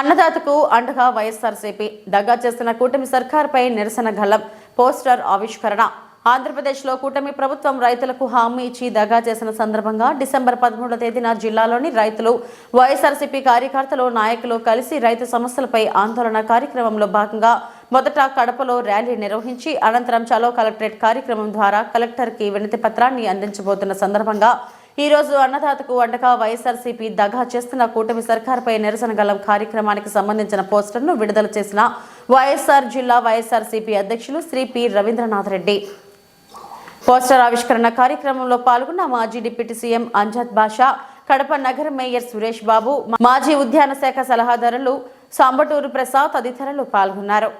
అన్నదాతకు అండగా వైఎస్ఆర్సీపీ దగా చేస్తున్న కూటమి సర్కార్పై నిరసన గల్లం పోస్టర్ ఆవిష్కరణ. ఆంధ్రప్రదేశ్లో కూటమి ప్రభుత్వం రైతులకు హామీ ఇచ్చి దగా చేసిన సందర్భంగా డిసెంబర్ 13వ తేదీన జిల్లాలోని రైతులు, వైఎస్ఆర్సీపీ కార్యకర్తలు, నాయకులు కలిసి రైతు సమస్యలపై ఆందోళన కార్యక్రమంలో భాగంగా మొదట కడపలో ర్యాలీ నిర్వహించి అనంతరం చలో కలెక్టరేట్ కార్యక్రమం ద్వారా కలెక్టర్కి వినతి పత్రాన్ని అందించబోతున్న సందర్భంగా ఈ రోజు అన్నదాతకు అండగా వైఎస్ఆర్సీపీ దగా చేస్తున్న కూటమి సర్కార్పై నిరసన గలం కార్యక్రమానికి సంబంధించిన పోస్టర్ను విడుదల చేసిన వైఎస్ఆర్ జిల్లా వైఎస్ఆర్సీపీ అధ్యక్షులు శ్రీ పి రవీంద్రనాథ్ రెడ్డి. పోస్టర్ ఆవిష్కరణ కార్యక్రమంలో పాల్గొన్న మాజీ డిప్యూటీ సీఎం అంజద్ బాషా, కడప నగర మేయర్ సురేష్ బాబు, మాజీ ఉద్యాన శాఖ సలహాదారులు సాంబటూరు ప్రసాద్ తదితరులు పాల్గొన్నారు.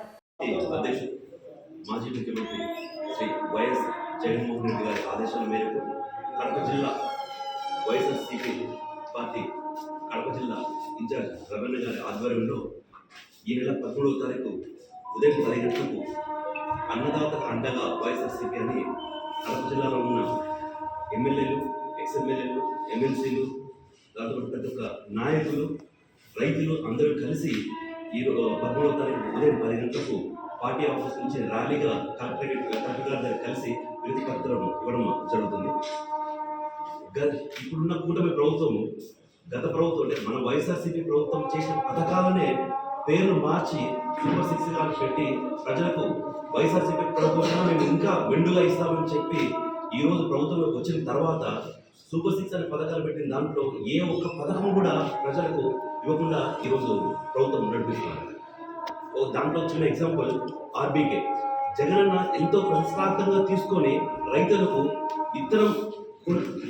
వైఎస్ఆర్సీపీ పార్టీ కడప జిల్లా ఇన్ఛార్జ్ రవీంద్ర గారి ఆధ్వర్యంలో ఈ నెల 13వ తారీఖు ఉదయం 10 గంటలకు అన్నదాతకు అండగా వైఎస్ఆర్సీపీ అని కడప జిల్లాలో ఉన్న ఎమ్మెల్యేలు, ఎక్స్ఎమ్మెల్యేలు, ఎమ్మెల్సీలు, దాంతో ప్రతి ఒక్క నాయకులు, రైతులు అందరూ కలిసి ఈ 13వ తారీఖు ఉదయం 10 గంటలకు పార్టీ ఆఫీస్ నుంచి ర్యాలీగా కలెక్టర్ గారి దగ్గర కలిసి వినతి పత్రం ఇవ్వడం జరుగుతుంది. ఇప్పుడున్న కూటమి ప్రభుత్వం గత ప్రభుత్వం అంటే మన వైఎస్ఆర్సీపీ ప్రభుత్వం చేసిన పథకాలనే పేర్లు మార్చి సూపర్ 6 గారు పెట్టి ప్రజలకు వైఎస్ఆర్సీపీ ప్రభుత్వం మేము ఇంకా మెండుగా ఇస్తామని చెప్పి ఈరోజు ప్రభుత్వంలోకి వచ్చిన తర్వాత సూపర్ 6 అనే పథకాలు పెట్టిన దాంట్లో ఏ ఒక్క పథకం కూడా ప్రజలకు ఇవ్వకుండా ఈరోజు ప్రభుత్వం నడిపిస్తున్నారు. దాంట్లో చిన్న ఎగ్జాంపుల్ ఆర్బీకే జగనన్న ఎంతో ప్రతిష్టాత్మకంగా తీసుకొని రైతులకు విత్తనం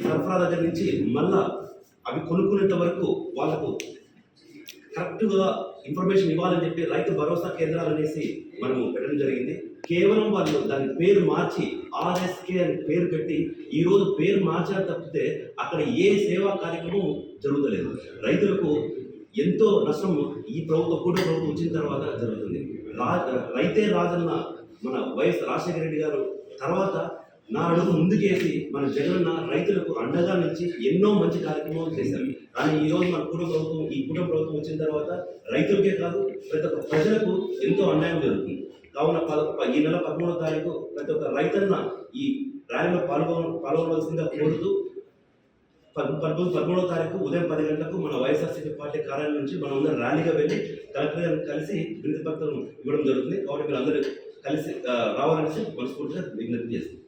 సరఫరా దగ్గర నుంచి మళ్ళా అవి కొనుక్కునేంత వరకు వాళ్ళకు కరెక్ట్గా ఇన్ఫర్మేషన్ ఇవ్వాలని చెప్పి రైతు భరోసా కేంద్రాలు అనేసి మనము పెట్టడం జరిగింది. కేవలం వాళ్ళు దాని పేరు మార్చి ఆర్ఎస్కే అని పేరు పెట్టి ఈరోజు పేరు మార్చారు తప్పితే అక్కడ ఏ సేవా కార్యక్రమం జరుగుతలేదు. రైతులకు ఎంతో నష్టం ఈ ప్రభుత్వం కూడా ప్రభుత్వం వచ్చిన తర్వాత జరుగుతుంది. రైతే రాజన్న మన వైఎస్ రాజశేఖర రెడ్డి గారు తర్వాత నా అడుగు ముందుకేసి మన జగనన్న రైతులకు అండగా నుంచి ఎన్నో మంచి కార్యక్రమాలు చేశారు. కానీ ఈరోజు మన ఈ కుటుంబ ప్రభుత్వం వచ్చిన తర్వాత రైతులకే కాదు ప్రతి ఒక్క ప్రజలకు ఎంతో అన్యాయం జరుగుతుంది. కావున ఈ నెల 13వ తారీఖు ప్రతి ఒక్క రైతన్న ఈ ర్యాలీలో పాల్గొనవలసిందిగా కోరుతూ 13వ తారీఖు ఉదయం 10 గంటలకు మన వైఎస్ఆర్సీపీ పార్టీ కార్యాలయం నుంచి మనం అందరూ ర్యాలీగా వెళ్ళి కలెక్టర్ గారిని కలిసి వినతి పత్రం ఇవ్వడం జరుగుతుంది. కాబట్టి మీరు అందరూ కలిసి రావాలని మనస్ఫూర్తిగా విజ్ఞప్తి చేస్తాం.